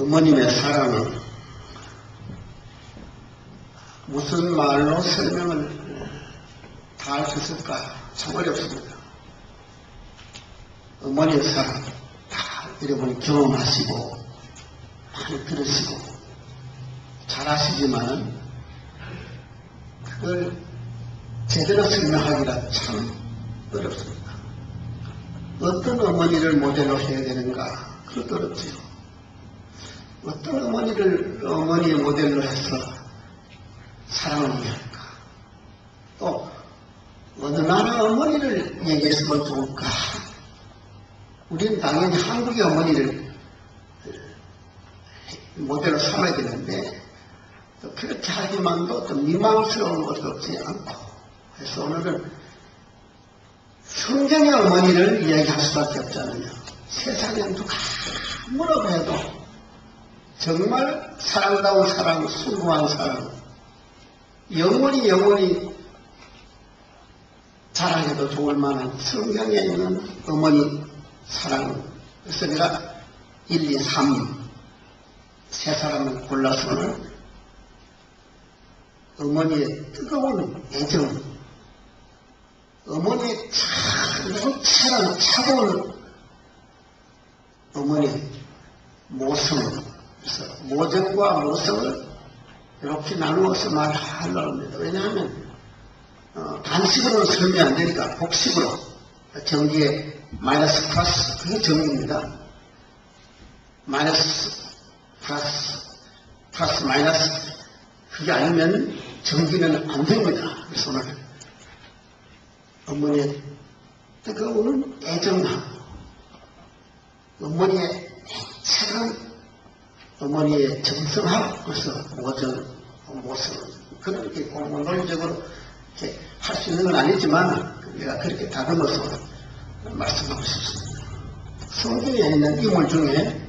어머님의 사랑은 무슨 말로 설명을 다 할 수 있을까? 참 어렵습니다. 어머니의 사랑 다 여러분이 경험하시고 많이 들으시고 잘 아시지만 그걸 제대로 설명하기가 참 어렵습니다. 어떤 어머니를 모델로 해야 되는가? 그것도 어렵지요. 어떤 어머니의 모델로 해서 사랑을 해야 할까? 또 어느 나라 어머니를 얘기했으면 좋을까? 우리는 당연히 한국의 어머니를 모델로 삼아야 되는데 또 그렇게 하지만도 또 미망스러운 것도 없지 않고 그래서 오늘은 성경의 어머니를 이야기할 수밖에 없잖아요. 세상에 누가 뭐라고 해도 정말 사랑다운 사랑, 숭고한 사랑, 영원히 자랑해도 좋을 만한 성경에 있는 어머니 사랑. 그래서 내가 1, 2, 3 세 사람을 골라서는 어머니의 뜨거운 애정, 어머니의 차가운 차가운 어머니의 모성, 그래서 모정과 모성을 이렇게 나누어서 말하려고 합니다. 왜냐하면 단식으로는 설명이 안 되니까 복식으로 정기에 마이너스 플러스 그게 정기입니다. 마이너스 플러스 마이너스 그게 아니면 정기는 안 됩니다. 그래서 오늘 어머니의 뜨거운 애정함, 어머니의 차가운 어머니의 정성함, 그래서 모성 그렇게 논리적으로 할 수 있는 건 아니지만 내가 그렇게 다듬어서 말씀하고 싶습니다. 성경에 있는 인물 중에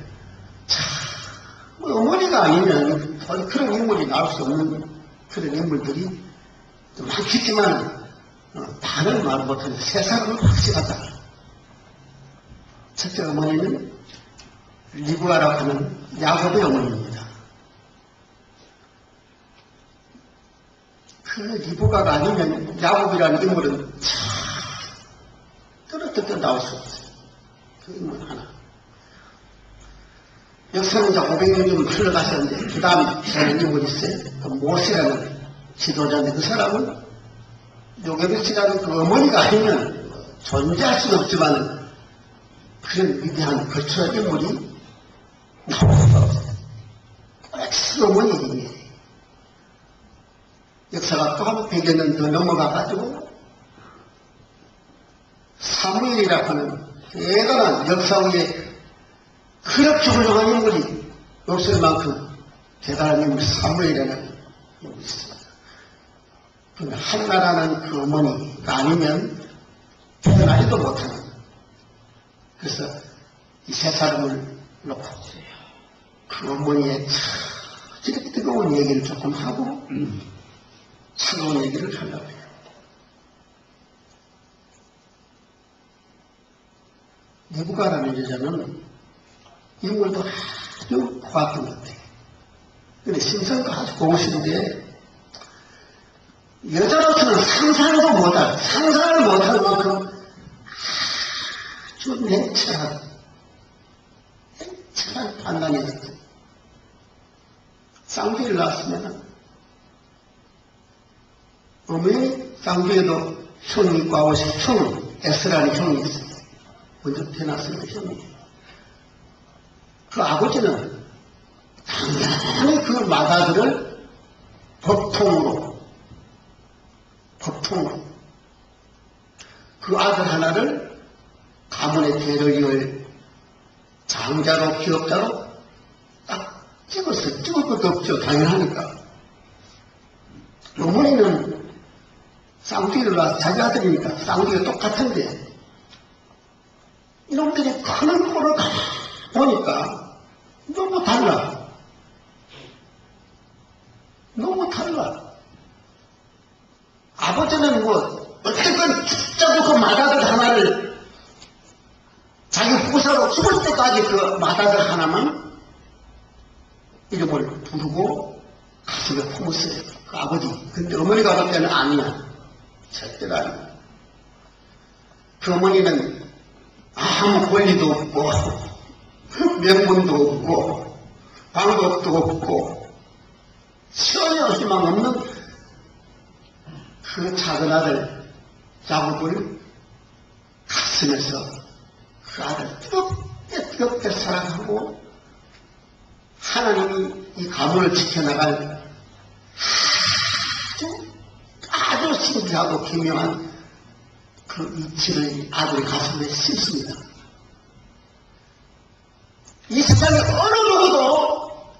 어머니가 아니면 그런 인물이 나올 수 없는 그런 인물들이 많겠지만 다른 말을 못하는 세 사람은 확실하다. 첫째 어머니는 리브가라고 하는 야곱의 어머니입니다. 그 리브가가 아니면 야곱이라는 인물은 떨어뜨려 나올 수 없어요. 그 인물 하나. 역사는 이제 500년 좀 흘러가셨는데 그 다음에 다른 인물이 있어요. 그 모세라는 지도자인데 그 사람은 요게벳이라는 그 어머니가 아니면 존재할 수는 없지만 그런 위대한 거처한 인물이 나올 수가 없어요. 엑스 어머니이니 역사가 또 한 100여 년 더 넘어가가지고 사무엘이라고 하는 대단한 역사 위에 그렇게 훌륭한 인물이 없을 만큼 대단한 인물 사무엘이라는 인물이 있습니다. 한나라는 그 어머니가 아니면 태어나지도 못하는 그래서 이 세 사람을 놓고 그 어머니의 저렇게 뜨거운 얘기를 조금 하고 차가운 얘기를 하려고 해요. 리브가라는 여자는 인물도 아주 고왔던 것 같아요. 근데 심성도 아주 고우신데 여자로서는 상상을 못할 만큼 아주 냉철한 판단이 있었어요. 쌍둥이를 낳았으면 어머니 쌍둥이에도 형이 있고 아버지 형, 에스라는 형이 있어요. 먼저 태어났으면 형이. 그 아버지는 당연히 그 마다들을 법통으로 그 아들 하나를 가문의 대를 이을 장자로 기업자로 딱 찍을 것도 없죠. 당연하니까. 어머니는 쌍둥이를 낳아서 자기 아들이니까 쌍둥이가 똑같은데 이놈들이 크는 꼴을 보니까 너무 달라. 아버지는 어쨌든 죽자고 그 마다들 하나를 자기 부사로 죽을 때까지 그 마다들 하나만 이름을 부르고 가슴에 품었어요. 그 아버지. 근데 어머니가 볼 때는 아니야. 절대로 아니야. 그 어머니는 아무 권리도 없고 명분도 없고 방법도 없고 전혀 희망 없는 그 작은 아들 야곱을 가슴에서 그 아들 뜨겁게 사랑하고 하나님이 이 가문을 지켜나갈 아주 신기하고 기묘한 그 이치를 아들의 가슴에 심습니다. 이 세상에 어느 누구도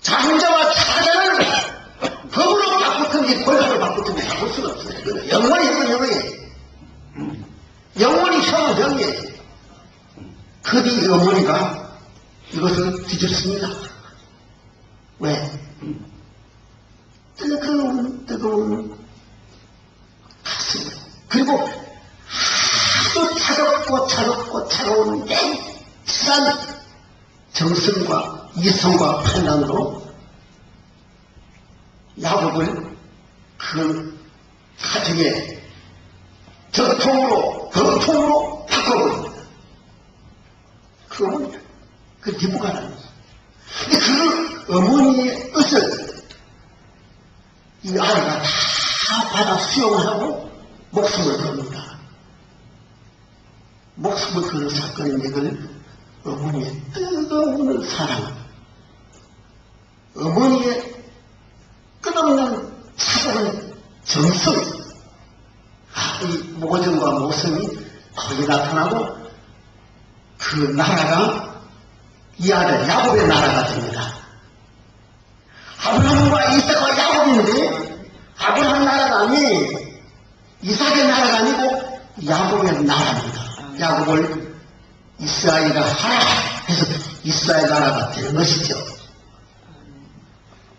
장자와 차자를 법으로 바꾸든지 권력을 바꾸든지 바꿀 수는 없어요. 영원히 영원히 영원히 형이에요. 그 뒤 어머니가 이것을 뒤졌습니다. 왜? 뜨거운 가슴. 그리고 아주 차갑고 냉철한 정성과 이성과 판단으로 야곱을 그 가정의 전통으로 바꿔버립니다. 그 어머니, 그 리브가라는 거죠. 근데 그 어머니의 뜻을 이 아이가 다 받아 수용하고 목숨을 겁니다. 목숨을 거는 사건인데 그걸 어머니의 뜨거운 사랑, 어머니의 끝없는 차가운 정성, 이 모정과 모성이 거기 나타나고 그 나라가 이 아들 야곱의 나라가 됩니다. 아브라함과 이삭과 야곱인데 아브라함 나라가 아니에요. 이삭의 나라가 아니고 야곱의 나라입니다. 야곱을 이스라엘이라 하라 해서 이스라엘 나라가 되는 것이죠.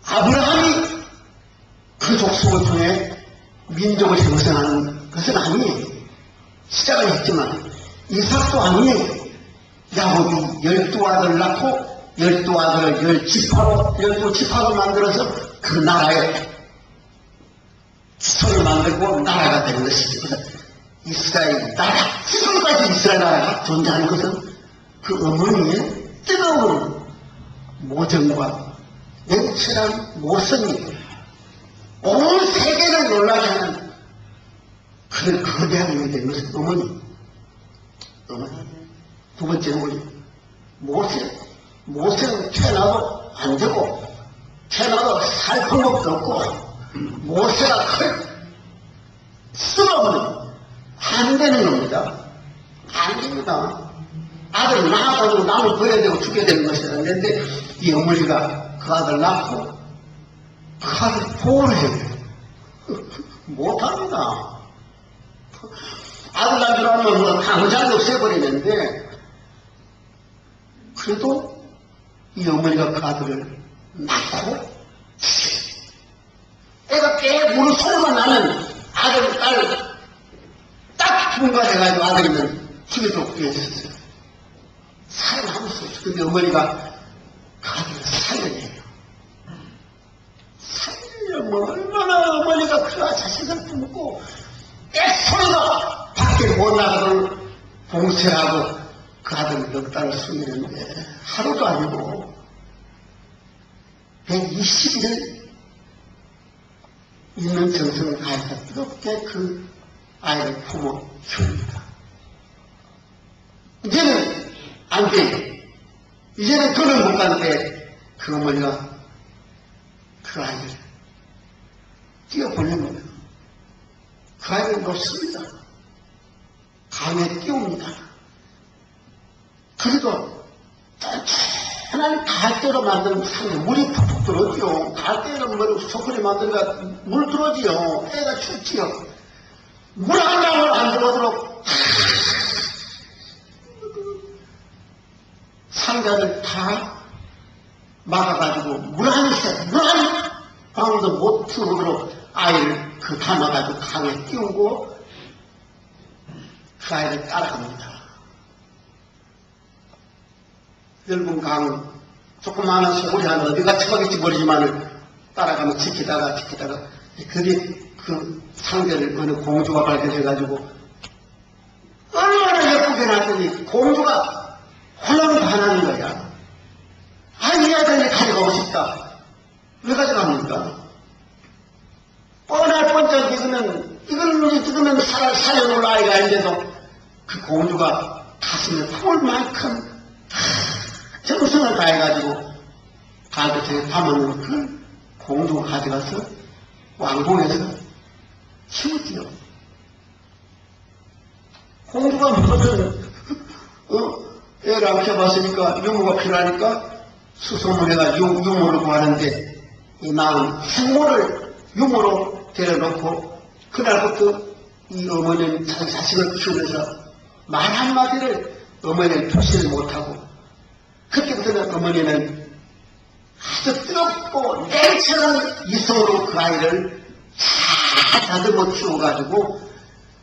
아브라함이 그 족속을 통해 민족을 형성하는 것은 아니에요. 시작은 했지만 이삭도 아니에요. 야곱이 12아들을 낳고 12아들을 12지파로 만들어서 그 나라에 지성을 만들고 나라가 되는 것이죠. 그래서 이스라엘 나라, 지금까지 이스라엘 나라가 존재하는 것은 그 어머니의 뜨거운 모정과 냉철한 모성이 온 세계를 놀라게 하는 그런 거대한 힘이 된 것은 어머니. 두 번째는 모세는 태어나도 안 되고 태어나도 살 방법도 없고 모세가 쓸어버리면 안 되는 겁니다. 안 됩니다. 아들 낳아가지고 남을 버려야 되고 죽여야 되는 것이 아닌데 이 어머니가 그 아들 낳고 그 아들 보호를 해야 돼요. 못합니다. 아들 낳은 줄 알면 뭐 당장 없애버리는데 그래도 이 어머니가 그 아들을 낳고 애가 꽤 무릎 소리만 나는 아들, 딸 딱 분가돼가지고 아들이면 죽여도 구했었어요. 살아남을 수 없어요. 근데 어머니가 그 아들을 살려내요. 살려면 얼마나 어머니가 그 자식을 품고 애소리가 밖에 못 나가도록 봉쇄하고 그 아들 몇 달을 숨기는데 하루도 아니고 120일 있는 정성을 다해서 뜨겁게 그 아이를 품어 키웁니다. 이제는 안 돼요. 이제는 더는 못 가는데 그 어머니가 그 아이를 뛰어보낸 거예요. 그 아이를 놓습니다. 강에 띄웁니다. 그래도 하나님 갈대로 만든 산에 물이 푹푹 들어오지요. 갈대로 머리 소쿠리 만들니까 물 들어오지요. 애가 춥지요. 물 한 방울 안 들어오도록 상자를 다 막아가지고 물 한 방울도 못 들어오도록 아이를 그 담아가지고 강에 띄우고 그 아이를 따라갑니다. 넓은 강 조그마한 소굴이 한 어디가 처박일지 모르지만 따라가면 지키다가 그게 그 상대를 어느 공주가 발견해가지고 얼마나 예쁘게 놨더니 공주가 홀랑반하는 거야. 이 아들이 가져가고 싶다. 왜 가져갑니까? 뻔할 뻔쩍 이거는 살려놓을 아이가 아닌데도 그 공주가 가슴에 품을 만큼 정성을 다해가지고 가족에 담아놓은 그 공주가 가져가서 왕궁에서 키우지요. 공주가 무슨 애를 안 키워봤으니까 유모가 필요하니까 수소문해가 유모를 구하는데 이 낳은 생모를 유모로 데려놓고 그날부터 이 어머니는 자기 자식을 키우면서 말 한마디를 어머니는 표시를 못하고 그때부터는 어머니는 아주 뜨겁고 냉철한 이성으로 그 아이를 잘 다듬어 키워가지고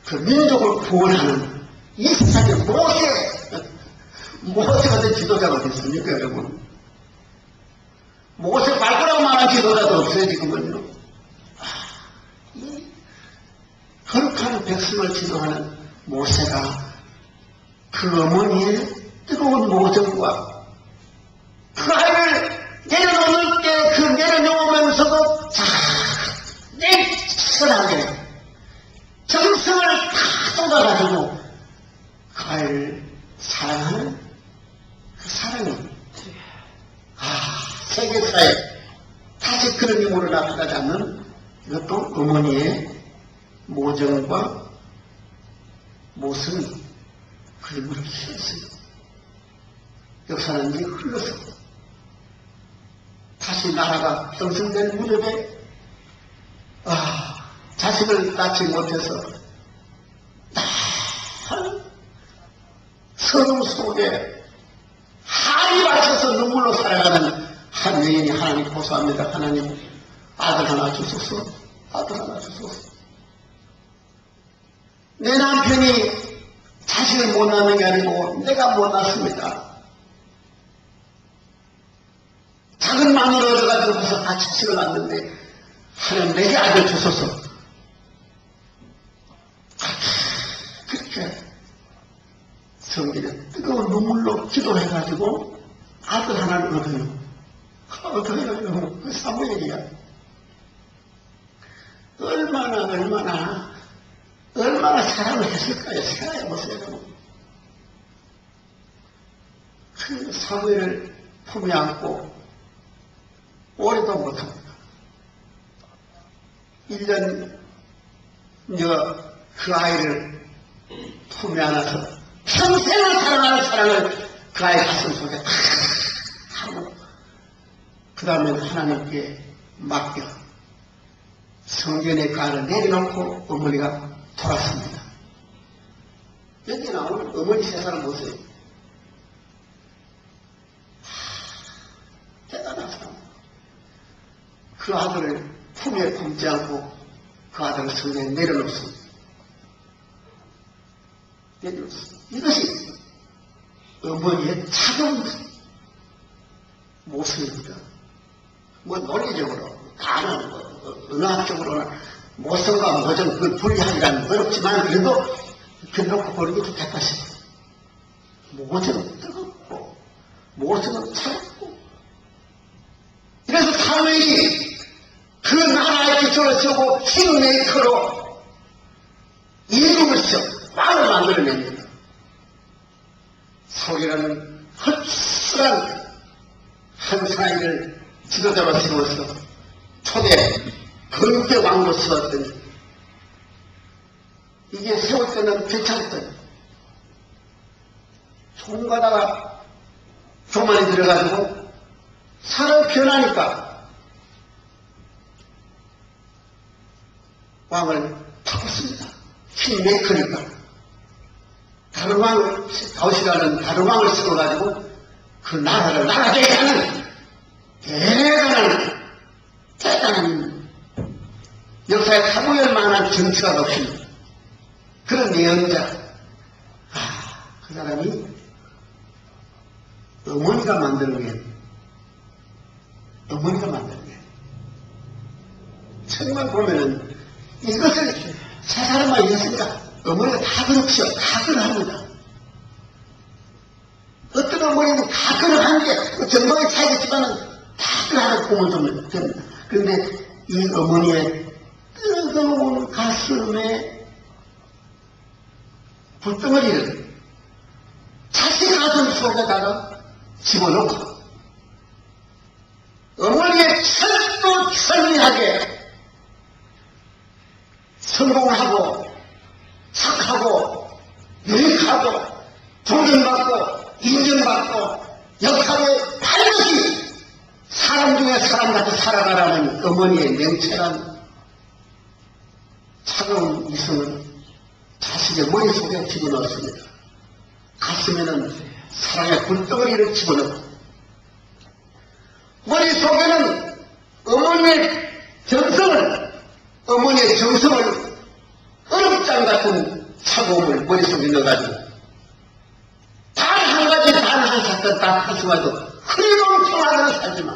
그 민족을 구원하는 24년 모세 같은 지도자가 됐습니까, 여러분? 모세 말고라고 말한 지도자도 없어요, 지금은요. 이 거룩한 백성을 지도하는 모세가 그 어머니의 뜨거운 모정과 그 아이를 내려놓을 때 그 내려놓으면서도 냉철하게 정성을 다 쏟아가지고 그 아이를 사랑하는 그 사랑이 세계사에 다시 그런 유무를 나타나지 않는 이것도 어머니의 모정과 모성이 그 유무를 키웠어요. 역사는 이제 흘러서 다시 나라가 형성된 무렵에 자식을 낳지 못해서 서름 속에 한이 맞춰서 눈물로 살아가는 한 여인이 하나님 고소합니다. 하나님 아들 하나 주소서. 아들 하나 주소서. 내 남편이 자식을 못 낳는 게 아니고 내가 못 낳습니다. 작은 마음을 얻어가지고 가서 다 자식을 낳는데 하나님 내게 아들 주소서. 그렇게 성경에 뜨거운 눈물로 기도해가지고 아들 하나를 얻어요. 얻어요. 그 사무엘이야. 얼마나 사랑을 했을까요? 생각해보세요. 그 사무엘을 품에 안고 오래도 못합니다. 1년 그 아이를 품에 안아서 평생을 사랑하는 사랑을 그 아이 가슴 속에 하고 그 다음에 하나님께 맡겨 성전의 가를 내려놓고 어머니가 돌았습니다. 여기 나오는 어머니 세상을 보세요. 대단한 사람. 그 아들을 품에 품지 않고 그 아들을 성전에 내려놓습니다. 이것이 어머니의 차가운 모습입니다. 논리적으로, 은학적으로는 모성과 모정, 그 분리하기란 어렵지만 그래도 그려놓고 보는 게 좋겠다 싶어요. 모정은 뜨겁고, 모성은 차갑고. 그래서 사무엘이 그 나라의 기초를 세우고 킹메이커로 이름을 세워 왕을 만들어냅니다. 사울이라는 헛술한 한 사이를 지도자로 세워서 초대 근대 왕으로 세웠더니 이게 세울 때는 괜찮았더니 총가다가 교만이 들어가지고 사람 변하니까 왕을 바꿨습니다. 킹메이커니까 다른 왕을 다윗이라는 다른 왕을 세워가지고 그 나라를 나라되게 하는 대단한 역사에 사무엘 만한 정치가 없이 그런 예언자. 그 사람이 어머니가 만드는 게 어머니가 만든 거예요. 정말 보면은 이것을 세 사람만 이겼습니다. 어머니가 다 그렇죠. 다 그러합니다. 어떤 어머니는 다 그러한 게 정말에 차이겠지만은 다 그러한 꿈을 좀 됩니다. 그런데 이 어머니의 뜨거운 가슴에 불덩어리를 자식 가슴 속에다가 집어넣고 어머니의 철두철미하게 성공하고 착하고 유익하고 존경받고 인정받고 역할에 반드시 사람 중에 사람 같이 살아가라는 어머니의 명철한 차가운 이성을 자식의 머릿속에 집어넣었습니다. 가슴에는 사랑의 불덩어리를 집어넣고 머릿속에는 어머니의 정성을 얼음장 같은 차가움을 머릿속에 넣어가지고 단 한 사건 딱 하시고도 흐리는 평화를 살지마.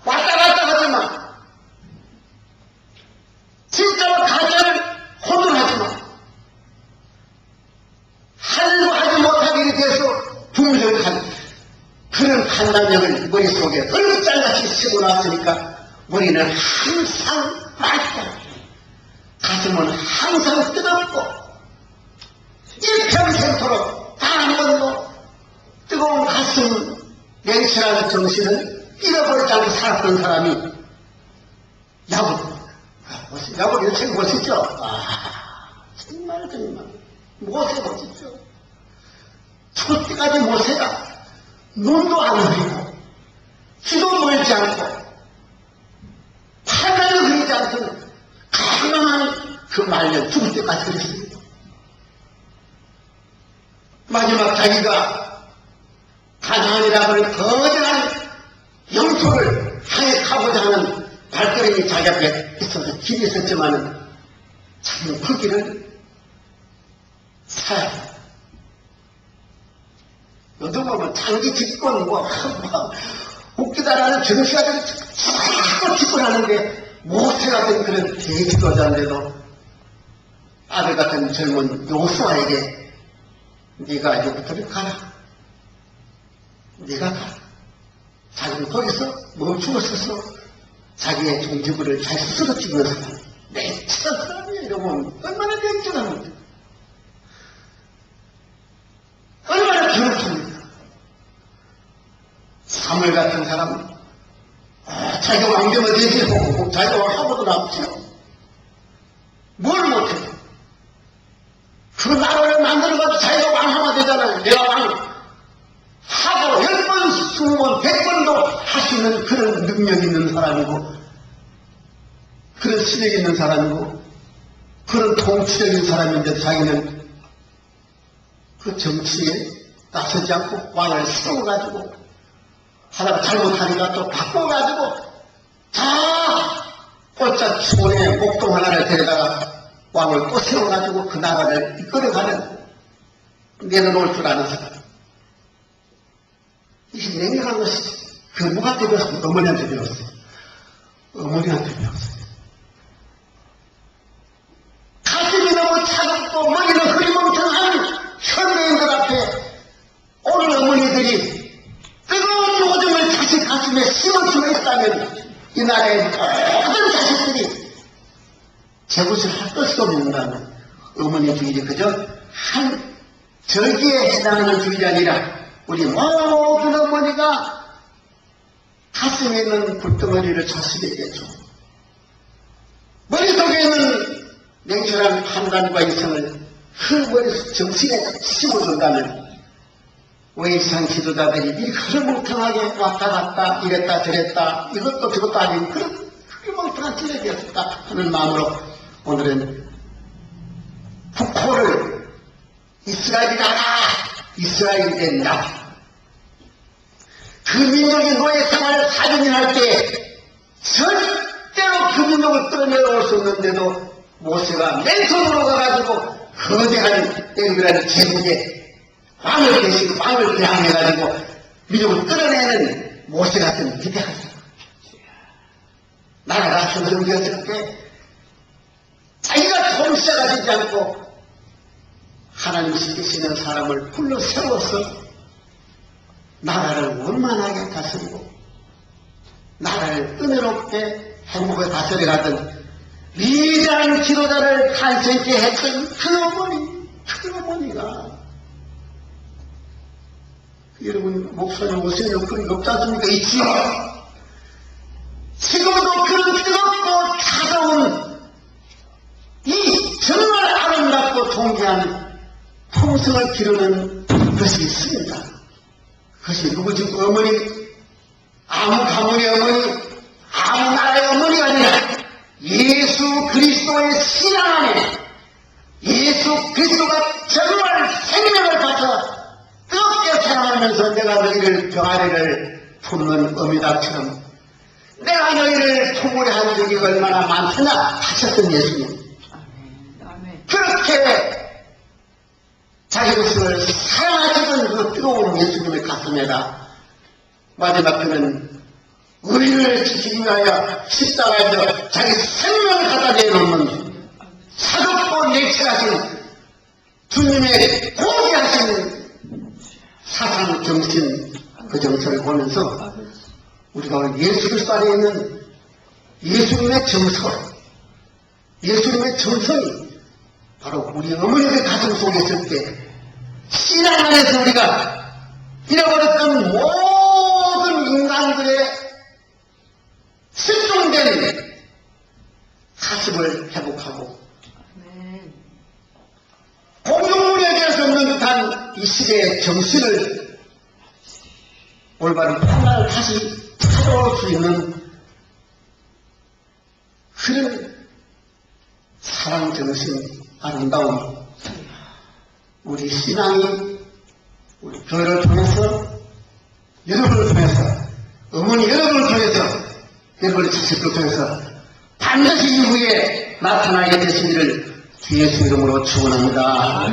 왔다 갔다 하지마. 진짜로 가정을 호전하지마. 하려고 하지 못하게 돼서 중절한 그런 판단력을 머릿속에 얼짱같이 쓰고 났으니까 머리는 항상 맑고 가슴은 항상 뜨겁고 일평생토록 단 한 번도 뜨거운 가슴 냉철한 정신을 잃어버리지 않고 살았던 사람이 야곱 인생 멋있죠? 정말 못해 멋있죠? 초때까지 못해가 눈도 안 흐리고 귀도 멀지 않고 팔다리도 흐리지 않던 가난한 그 말년 죽을 때까지 그랬습니다. 마지막 자기가 가나안이라고 하는 거대한 영토를 향해 가고자 하는 발걸음이 자기 앞에 있어서 길이 있었지만은 자기는 그 길을 사야 돼. 요즘 보면 장기 집권 웃기다라는 정치가들이 자꾸 집권하는데 모세 같은 그런 대지도자인데도 아들 같은 젊은 요수아에게 네가 이제부터 가라. 네가 가라. 자기는 거기서 멈추고 서서 자기의 종지부를 잘 스스로 찍는 사람. 냉철한 사람이야. 이러면 얼마나 냉철합니까? 얼마나 기억합니까? 사물 같은 사람은 자기가 왕되면 되지 자기가 왕하고도 남죠. 뭘 못해? 그 나라를 만들어가지고 자기가 왕하면 되잖아요. 내가 왕 하고 10번, 20번, 100번도 할 수 있는 그런 능력 있는 사람이고 그런 실력 있는 사람이고 그런 통치적인 사람인데 자기는 그 정치에 나서지 않고 왕을 세워가지고 하다가 잘못하니까 또 바꿔가지고 다 꼴짝 손에 목동 하나를 데려다가 왕을 또 세워가지고 그 나라를 이끌어가는 내려놓을 줄 아는 사람. 이게 냉정한 것이지. 그 누구한테 배웠어요? 어머니한테 배웠어요. 어머니한테 배웠어요. 가슴이 너무 차갑고 머리는 흐리멍텅한 현대인들 앞에 오늘 어머니들이 뜨거운 요즘을 자식 가슴에 심을 수가 있다면 이 나라의 모든 자식들이 제굿을 할 것이 없는다면 어머니 주일이 그저 한 절기에 해당하는 주일이 아니라 우리 모든 어머니가 가슴에 있는 불덩어리를 자식에게죠. 머릿속에 있는 냉철한 판단과 이성을 그 머리 정신에 심어준다면 왜 이상 지도자들이 이 흐르멍텅하게 왔다 갔다 이랬다 저랬다 이것도 저것도 아닌 그런 흐르멍텅한 지력이었다 하는 마음으로 오늘은 북호를 이스라엘이 나라 이스라엘이 된다. 그 민족이 노예 생활을 4년을 할 때 절대로 그 민족을 끌어내려올 수 없는데도 모세가 맨손으로 가가지고 거대한 에그라는 제국에 왕을 대시고 왕을 대항해가지고 민족을 끌어내는 모세 같은 위대한 사람. 나라가 형성되었을 때 자기가 통치자가 되지 않고 하나님 시키시는 사람을 불러 세워서 나라를 원만하게 다스리고 나라를 은혜롭게 행복하게 다스려가던 위대한 지도자를 탄생케 했던 그 어머니가 여러분 목사님 오세요. 그런 거 없지 않습니까? 있지요. 지금도 그런 뜨겁고 차가운 이 정말 아름답고 존귀한 풍성을 기르는 것이 있습니다. 그것이 누구지? 어머니, 아무 가문의 어머니, 아무 나라의 어머니가 아니라 예수 그리스도의 신앙 안에 예수 그리스도가 정말 생명을 받아 뜨겁게 사랑하면서 내가 너희를 병아리를 품는 어미답처럼 내가 너희를 품으려 한 적이 얼마나 많구나 하셨던 예수님. 그렇게 자기 것을 사랑하시던 그 뜨거운 예수님의 가슴에다 마지막 그는 의를 지키기 위하여 십자가에서 자기 생명을 갖다 내놓는 사극고 내치하신 주님의 고귀하신 사상 정신 그 정신을 보면서 우리가 예수 그리스도 안에 있는 예수님의 정서, 예수님의 정성이 바로 우리 어머니의 가슴 속에 있을 때 신앙 안에서 우리가 잃어버렸던 모든 인간들의 실종된 가슴을 회복하고 공동물에 대해서 없는 듯한 이 시대의 정신을 올바른 판단을 다시 찾아올 수 있는 그런 사랑 정신, 아름다움, 우리 신앙이 우리 교회를 통해서 여러분을 통해서 어머니 여러분을 통해서 여러분의 자식을 통해서 반드시 이후에 나타나게 되시기를 주 예수 이름으로 축원합니다.